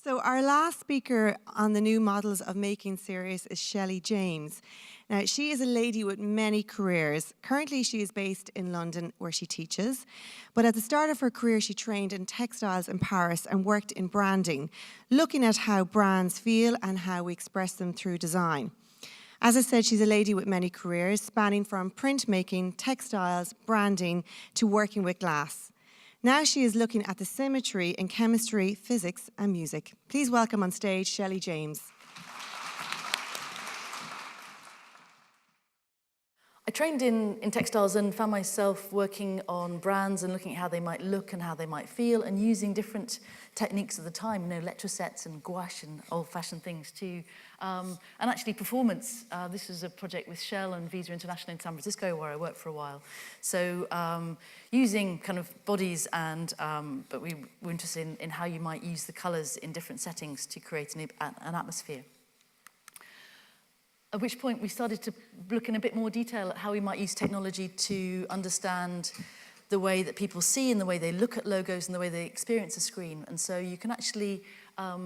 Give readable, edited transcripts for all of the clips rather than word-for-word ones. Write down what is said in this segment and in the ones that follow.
So our last speaker on the new Models of Making series is Shelley James. Now, she is a lady with many careers. Currently, she is based in London, where she teaches. But at the start of her career, she trained in textiles in Paris and worked in branding, looking at how brands feel and how we express them through design. As I said, she's a lady with many careers, spanning from printmaking, textiles, branding, to working with glass. Now she is looking at the symmetry in chemistry, physics, and music. Please welcome on stage Shelley James. I trained in textiles and found myself working on brands and looking at how they might look and how they might feel and using different techniques of the time, letrosets and gouache and old-fashioned things too. And actually performance, this was a project with Shell and Visa International in San Francisco where I worked for a while. So using kind of bodies and, but we were interested in how you might use the colors in different settings to create an atmosphere. At which point we started to look in a bit more detail at how we might use technology to understand the way that people see and the way they look at logos and the way they experience a screen. And so you can actually, at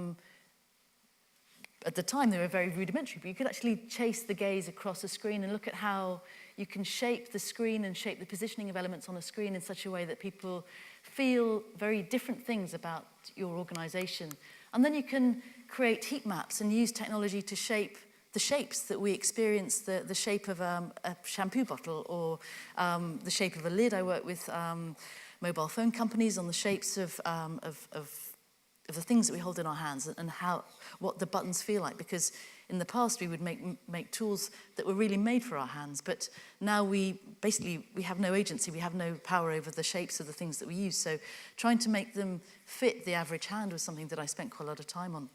the time they were very rudimentary, but you could actually chase the gaze across a screen and look at how you can shape the screen and shape the positioning of elements on a screen in such a way that people feel very different things about your organization. And then you can create heat maps and use technology to shape the shapes that we experience, the shape of a shampoo bottle or the shape of a lid. I work with mobile phone companies on the shapes of the things that we hold in our hands and what the buttons feel like. Because in the past we would make tools that were really made for our hands, but now we have no agency, we have no power over the shapes of the things that we use. So trying to make them fit the average hand was something that I spent quite a lot of time on.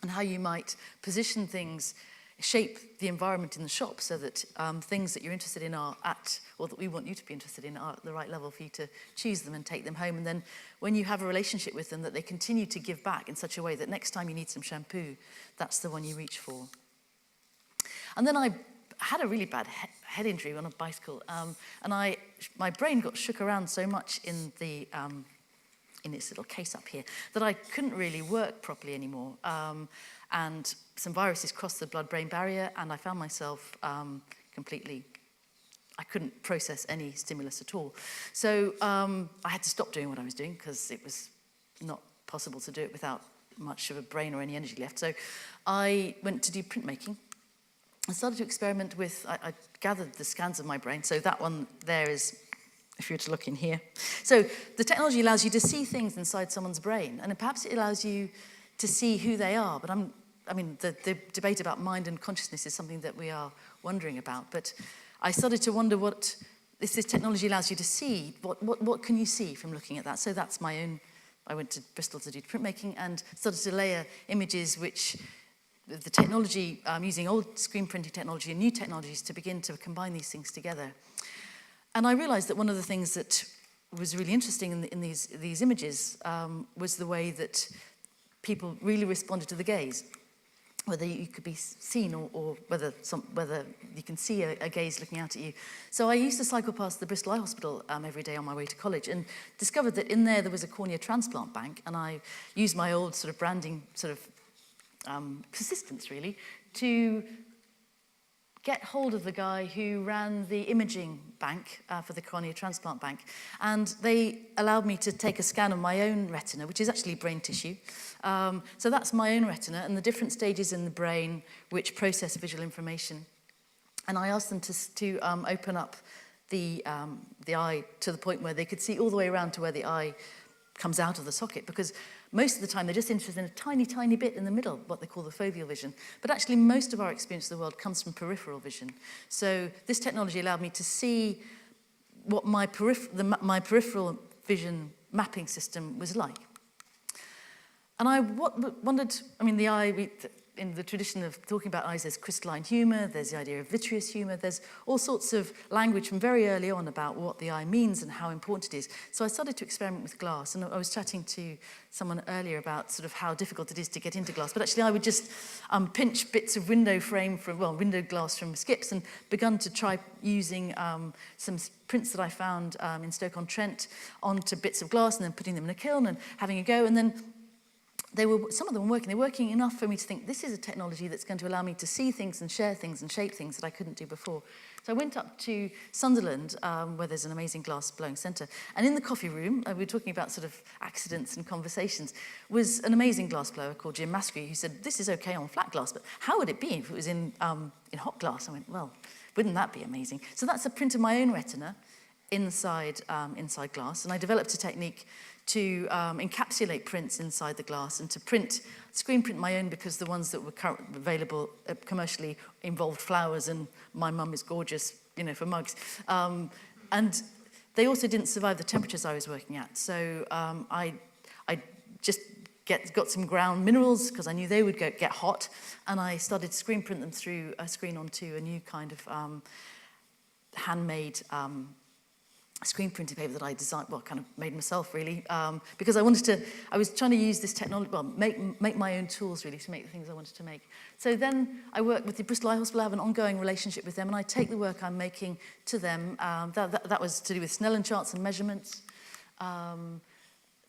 And how you might position things, shape the environment in the shop so that things that you're interested in are at, or that we want you to be interested in, are at the right level for you to choose them and take them home. And then when you have a relationship with them, that they continue to give back in such a way that next time you need some shampoo, that's the one you reach for. And then I had a really bad head injury on a bicycle, and my brain got shook around so much in its little case up here, that I couldn't really work properly anymore. And some viruses crossed the blood-brain barrier, and I found myself I couldn't process any stimulus at all. So I had to stop doing what I was doing because it was not possible to do it without much of a brain or any energy left. So I went to do printmaking. I started to experiment with, I gathered the scans of my brain. So that one there is, if you were to look in here. So the technology allows you to see things inside someone's brain, and perhaps it allows you to see who they are. But the debate about mind and consciousness is something that we are wondering about. But I started to wonder what this technology allows you to see. What can you see from looking at that? So that's my own. I went to Bristol to do printmaking and started to layer images which the technology, using old screen printing technology and new technologies to begin to combine these things together. And I realized that one of the things that was really interesting in these images was the way that people really responded to the gaze, whether you could be seen or whether you can see a gaze looking out at you. So I used to cycle past the Bristol Eye Hospital every day on my way to college and discovered that in there was a cornea transplant bank, and I used my old sort of branding persistence really to get hold of the guy who ran the imaging bank for the cornea transplant bank. And they allowed me to take a scan of my own retina, which is actually brain tissue. So that's my own retina and the different stages in the brain which process visual information. And I asked them to open up the eye to the point where they could see all the way around to where the eye comes out of the socket, because most of the time they're just interested in a tiny, tiny bit in the middle, what they call the foveal vision. But actually most of our experience of the world comes from peripheral vision. So this technology allowed me to see what my peripheral vision mapping system was like. And I wondered, the eye, in the tradition of talking about eyes, there's crystalline humour, there's the idea of vitreous humour, there's all sorts of language from very early on about what the eye means and how important it is. So I started to experiment with glass, and I was chatting to someone earlier about sort of how difficult it is to get into glass, but actually I would just pinch bits of window glass from skips, and begun to try using some prints that I found in Stoke-on-Trent onto bits of glass and then putting them in a kiln and having a go, and then some of them were working. They were working enough for me to think, this is a technology that's going to allow me to see things and share things and shape things that I couldn't do before. So I went up to Sunderland, where there's an amazing glass blowing centre. And in the coffee room, we were talking about sort of accidents and conversations, was an amazing glass blower called Jim Maskery, who said, this is okay on flat glass, but how would it be if it was in hot glass? I went, well, wouldn't that be amazing? So that's a print of my own retina inside glass. And I developed a technique to encapsulate prints inside the glass and to screen print my own, because the ones that were available commercially involved flowers, and my mum is gorgeous, for mugs. And they also didn't survive the temperatures I was working at. So I just got some ground minerals, because I knew they would get hot, and I started to screen print them through a screen onto a new kind of handmade screen printed paper that I designed, kind of made myself really, because I was trying to use this technology, make my own tools really to make the things I wanted to make. So then I work with the Bristol Eye Hospital. I have an ongoing relationship with them, and I take the work I'm making to them. That was to do with Snellen charts and measurements.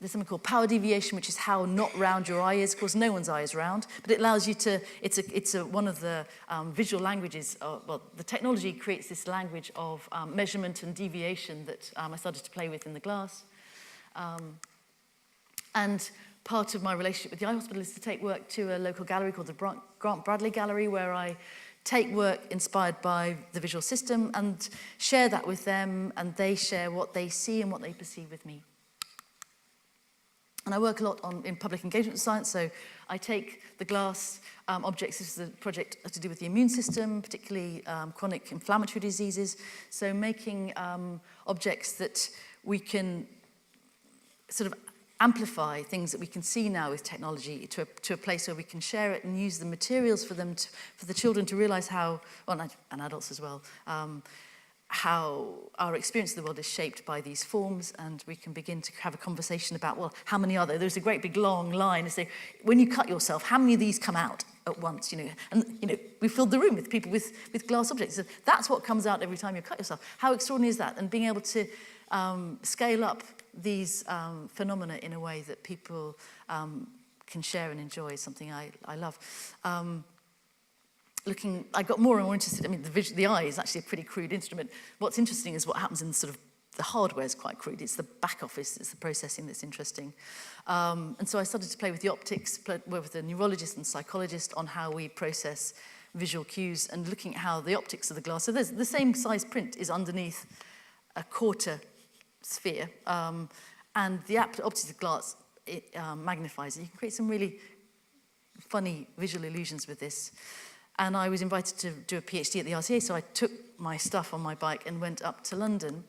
There's something called power deviation, which is how not round your eye is. Of course, no one's eye is round, but it allows you to, it's one of the visual languages, the technology creates this language of measurement and deviation that I started to play with in the glass. And part of my relationship with the Eye Hospital is to take work to a local gallery called the Grant Bradley Gallery, where I take work inspired by the visual system and share that with them, and they share what they see and what they perceive with me. And I work a lot in public engagement science, so I take the glass objects. This is a project to do with the immune system, particularly chronic inflammatory diseases. So making objects that we can sort of amplify, things that we can see now with technology, to a place where we can share it and use the materials for the children to realize how, and adults as well, how our experience of the world is shaped by these forms, and we can begin to have a conversation about, well, how many are there? There's a great big long line to say, when you cut yourself, how many of these come out at once? And we filled the room with people with glass objects. So that's what comes out every time you cut yourself. How extraordinary is that? And being able to scale up these phenomena in a way that people can share and enjoy is something I love. I got more and more interested. I mean, the eye is actually a pretty crude instrument. What's interesting is what happens in the hardware is quite crude. It's the back office, it's the processing that's interesting. And so I started to play with the optics, work with a neurologist and psychologist on how we process visual cues and looking at how the optics of the glass. So there's the same size print is underneath a quarter sphere, and the optics of the glass magnifies it. You can create some really funny visual illusions with this. And I was invited to do a PhD at the RCA, so I took my stuff on my bike and went up to London.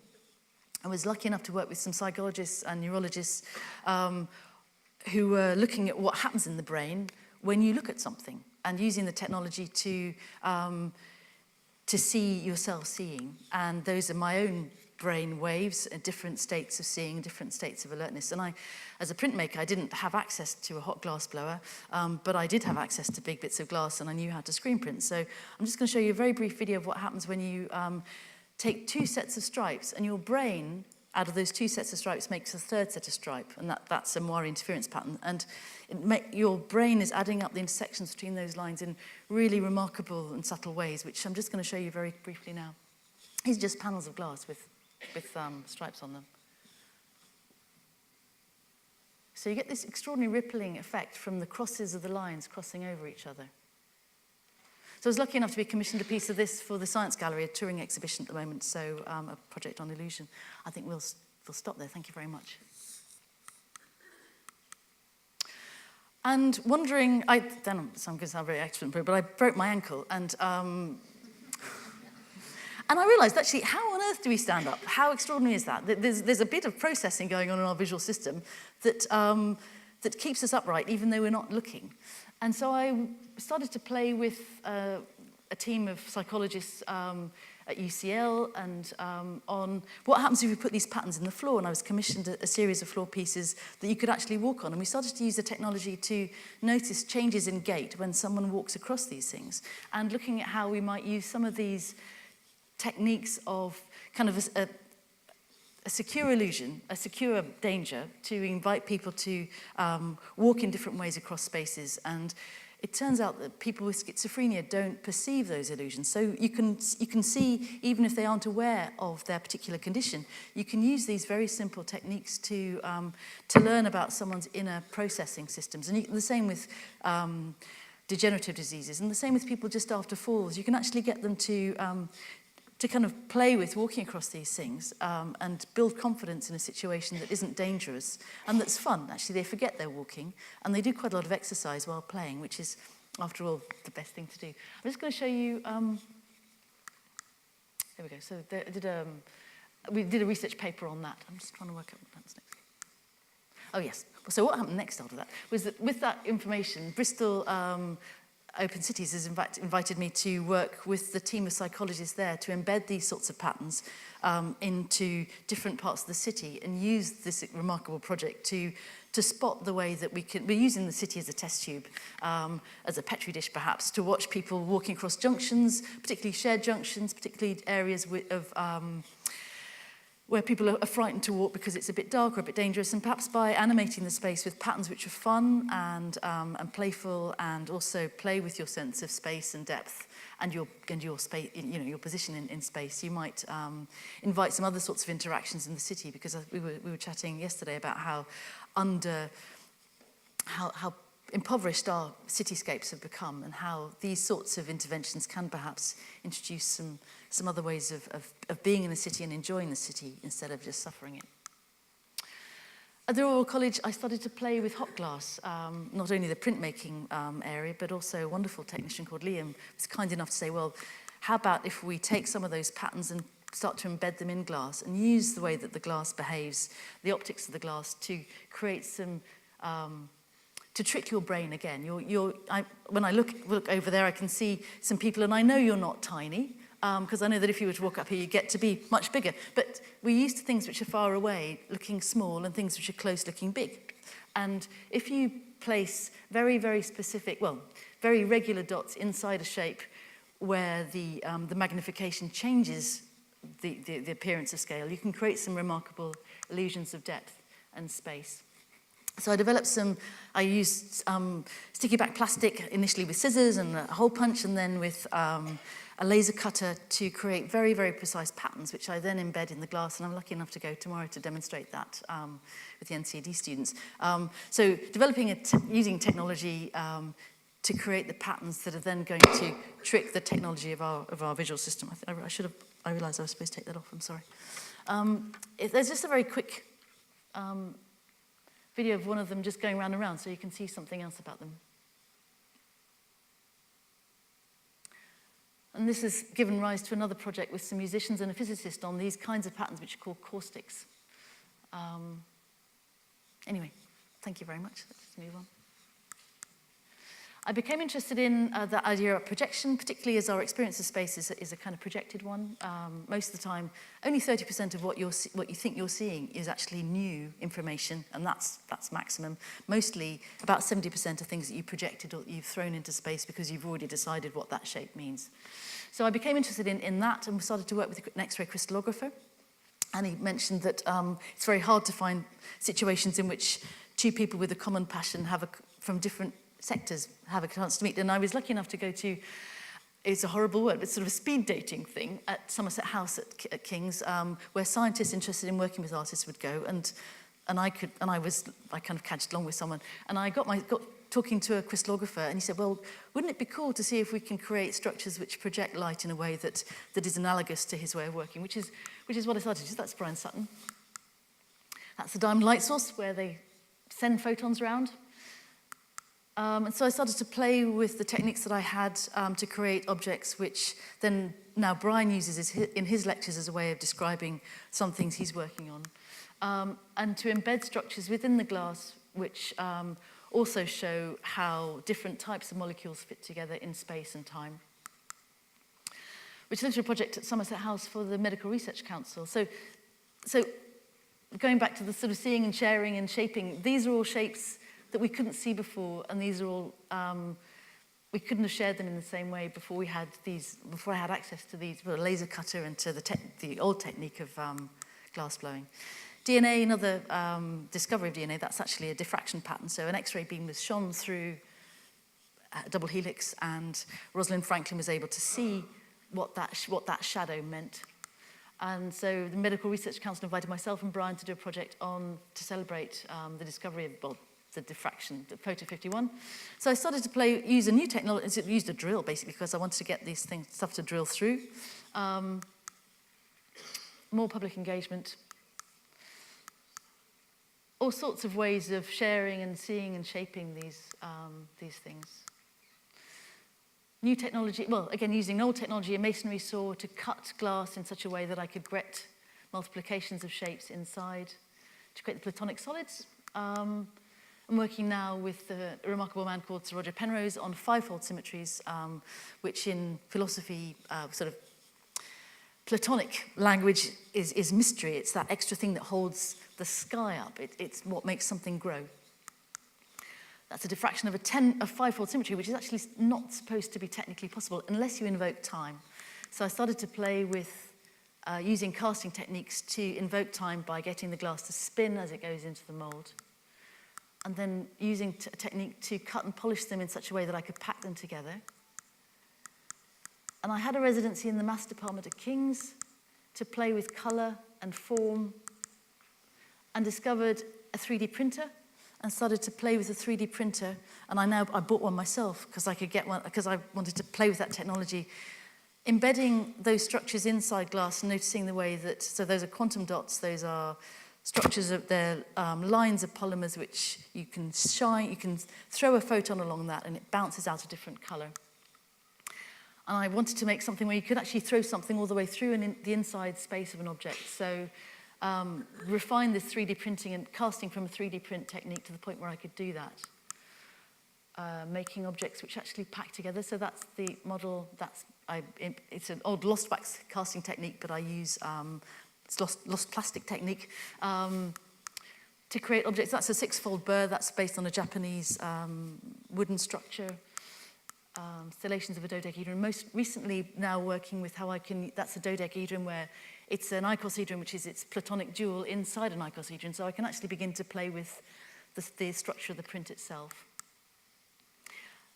I was lucky enough to work with some psychologists and neurologists who were looking at what happens in the brain when you look at something, and using the technology to see yourself seeing. And those are my own brain waves at different states of seeing, different states of alertness. And as a printmaker, I didn't have access to a hot glass blower, but I did have access to big bits of glass, and I knew how to screen print. So I'm just going to show you a very brief video of what happens when you take two sets of stripes, and your brain, out of those two sets of stripes, makes a third set of stripe, and that's a moire interference pattern. And your brain is adding up the intersections between those lines in really remarkable and subtle ways, which I'm just going to show you very briefly now. These are just panels of glass with stripes on them. So you get this extraordinary rippling effect from the crosses of the lines crossing over each other. So I was lucky enough to be commissioned a piece of this for the Science Gallery, a touring exhibition at the moment, so a project on illusion. I think we'll stop there. Thank you very much. And wondering, I'm going to sound very excellent, but I broke my ankle, and I realised, actually, how on earth do we stand up? How extraordinary is that? There's a bit of processing going on in our visual system that keeps us upright, even though we're not looking. And so I started to play with a team of psychologists at UCL and on what happens if you put these patterns in the floor. And I was commissioned a series of floor pieces that you could actually walk on. And we started to use the technology to notice changes in gait when someone walks across these things, and looking at how we might use some of these techniques of kind of a secure illusion, a secure danger, to invite people to walk in different ways across spaces. And it turns out that people with schizophrenia don't perceive those illusions. So you can see, even if they aren't aware of their particular condition, you can use these very simple techniques to learn about someone's inner processing systems. And the same with degenerative diseases, and the same with people just after falls. You can actually get them to kind of play with walking across these things and build confidence in a situation that isn't dangerous and that's fun. Actually, they forget they're walking, and they do quite a lot of exercise while playing, which is, after all, the best thing to do. I'm just going to show you... there we go. So we did a research paper on that. I'm just trying to work out what happens next. Oh, yes. So what happened next after that was that with that information, Bristol Open Cities has invited me to work with the team of psychologists there to embed these sorts of patterns into different parts of the city and use this remarkable project to spot the way that we're using the city as a test tube, as a petri dish perhaps, to watch people walking across junctions, particularly shared junctions, particularly areas where people are frightened to walk because it's a bit dark or a bit dangerous, and perhaps by animating the space with patterns which are fun and playful, and also play with your sense of space and depth and your space, your position in space. You might invite some other sorts of interactions in the city, because we were chatting yesterday about how impoverished our cityscapes have become, and how these sorts of interventions can perhaps introduce some other ways of being in the city and enjoying the city instead of just suffering it. At the Royal College, I started to play with hot glass, not only the printmaking area, but also a wonderful technician called Liam was kind enough to say, well, how about if we take some of those patterns and start to embed them in glass and use the way that the glass behaves, the optics of the glass, to create some... to trick your brain again. When I look over there, I can see some people, and I know you're not tiny, because I know that if you were to walk up here, you get to be much bigger. But we're used to things which are far away looking small, and things which are close looking big. And if you place very, very specific, very regular dots inside a shape where the magnification changes the appearance of scale, you can create some remarkable illusions of depth and space. So I used sticky back plastic initially with scissors and a hole punch, and then with a laser cutter to create very, very precise patterns, which I then embed in the glass, and I'm lucky enough to go tomorrow to demonstrate that with the NCAD students. So developing using technology to create the patterns that are then going to trick the technology of our visual system. I realised I was supposed to take that off, I'm sorry. There's just a very quick video of one of them just going round and round, so you can see something else about them. And this has given rise to another project with some musicians and a physicist on these kinds of patterns, which are called caustics. Anyway, thank you very much. Let's move on. I became interested in the idea of projection, particularly as our experience of space is a kind of projected one. Most of the time, only 30% of what you think you're seeing is actually new information, and that's maximum. Mostly, about 70% are things that you projected or you've thrown into space because you've already decided what that shape means. So I became interested in that, and we started to work with an X-ray crystallographer. And he mentioned that it's very hard to find situations in which two people with a common passion from different sectors have a chance to meet. And I was lucky enough to go to, it's a horrible word, but sort of a speed dating thing at Somerset House at King's, where scientists interested in working with artists would go, and I kind of cadged along with someone, and I got talking to a crystallographer, and he said, well, wouldn't it be cool to see if we can create structures which project light in a way that is analogous to his way of working, which is what I started to do. That's Brian Sutton. That's the diamond light source, where they send photons around. And so I started to play with the techniques that I had to create objects, which then now Brian uses in his lectures as a way of describing some things he's working on. And to embed structures within the glass, which also show how different types of molecules fit together in space and time. Which led to a project at Somerset House for the Medical Research Council. So going back to the sort of seeing and sharing and shaping, these are all shapes that we couldn't see before, and these are all, we couldn't have shared them in the same way before I had access to these, with a laser cutter and to the old technique of glass blowing. DNA, another discovery of DNA, that's actually a diffraction pattern. So an X-ray beam was shone through a double helix, and Rosalind Franklin was able to see what that shadow meant. And so the Medical Research Council invited myself and Brian to do a project to celebrate the discovery of, well, the diffraction, the Photo 51. So I started to use a new technology, used a drill basically, because I wanted to get these stuff to drill through. More public engagement. All sorts of ways of sharing and seeing and shaping these things. New technology, well, again, using old technology, a masonry saw to cut glass in such a way that I could get multiplications of shapes inside to create the platonic solids. I'm working now with a remarkable man called Sir Roger Penrose on fivefold symmetries, which in philosophy, sort of Platonic language is mystery. It's that extra thing that holds the sky up. It's what makes something grow. That's a diffraction of a fivefold symmetry, which is actually not supposed to be technically possible unless you invoke time. So I started to play with using casting techniques to invoke time by getting the glass to spin as it goes into the mold, and then using a technique to cut and polish them in such a way that I could pack them together. And I had a residency in the Maths Department at King's to play with colour and form, and discovered a 3D printer and started to play with a 3D printer. And I bought one myself because I could get one, because I wanted to play with that technology, embedding those structures inside glass and noticing the way that, so those are quantum dots, those are structures of their lines of polymers which you can throw a photon along that and it bounces out a different colour. And I wanted to make something where you could actually throw something all the way through the inside space of an object. So refine this 3D printing and casting from a 3D print technique to the point where I could do that. Making objects which actually pack together. So that's the model. It's an old lost wax casting technique, but I use it's lost plastic technique to create objects. That's a six-fold burr. That's based on a Japanese wooden structure. Stellations of a dodecahedron. Most recently now working with how that's a dodecahedron where it's an icosahedron, which is its platonic dual inside an icosahedron. So I can actually begin to play with the structure of the print itself.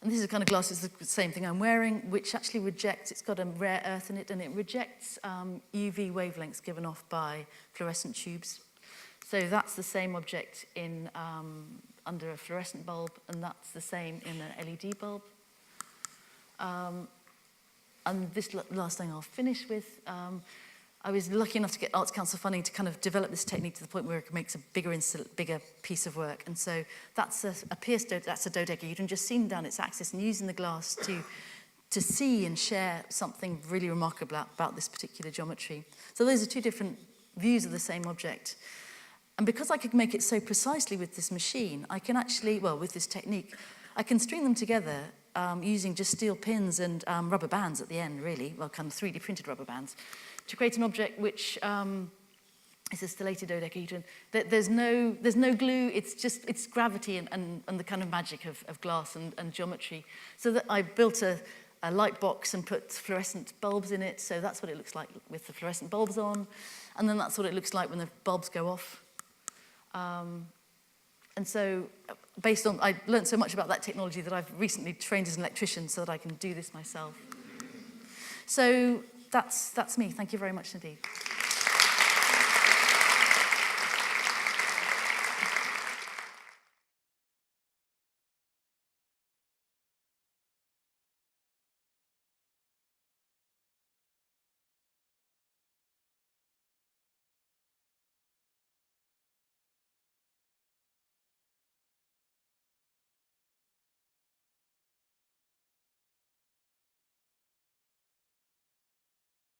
And this is the kind of glass, it's the same thing I'm wearing, which actually rejects, it's got a rare earth in it, and it rejects UV wavelengths given off by fluorescent tubes. So that's the same object under a fluorescent bulb, and that's the same in an LED bulb. And this last thing I'll finish with, I was lucky enough to get Arts Council funding to kind of develop this technique to the point where it makes a bigger piece of work. And so that's that's a dodecahedron, just seen down its axis and using the glass to see and share something really remarkable about this particular geometry. So those are two different views of the same object. And because I could make it so precisely with this machine, I can actually, well, with this technique, I can string them together using just steel pins and rubber bands at the end, really, well, kind of 3D printed rubber bands, to create an object which is a stellated dodecahedron. There's no glue, it's gravity and the kind of magic of glass and geometry. So that I built a light box and put fluorescent bulbs in it, so that's what it looks like with the fluorescent bulbs on, and then that's what it looks like when the bulbs go off. And so, I learned so much about that technology that I've recently trained as an electrician so that I can do this myself. So that's me. Thank you very much indeed.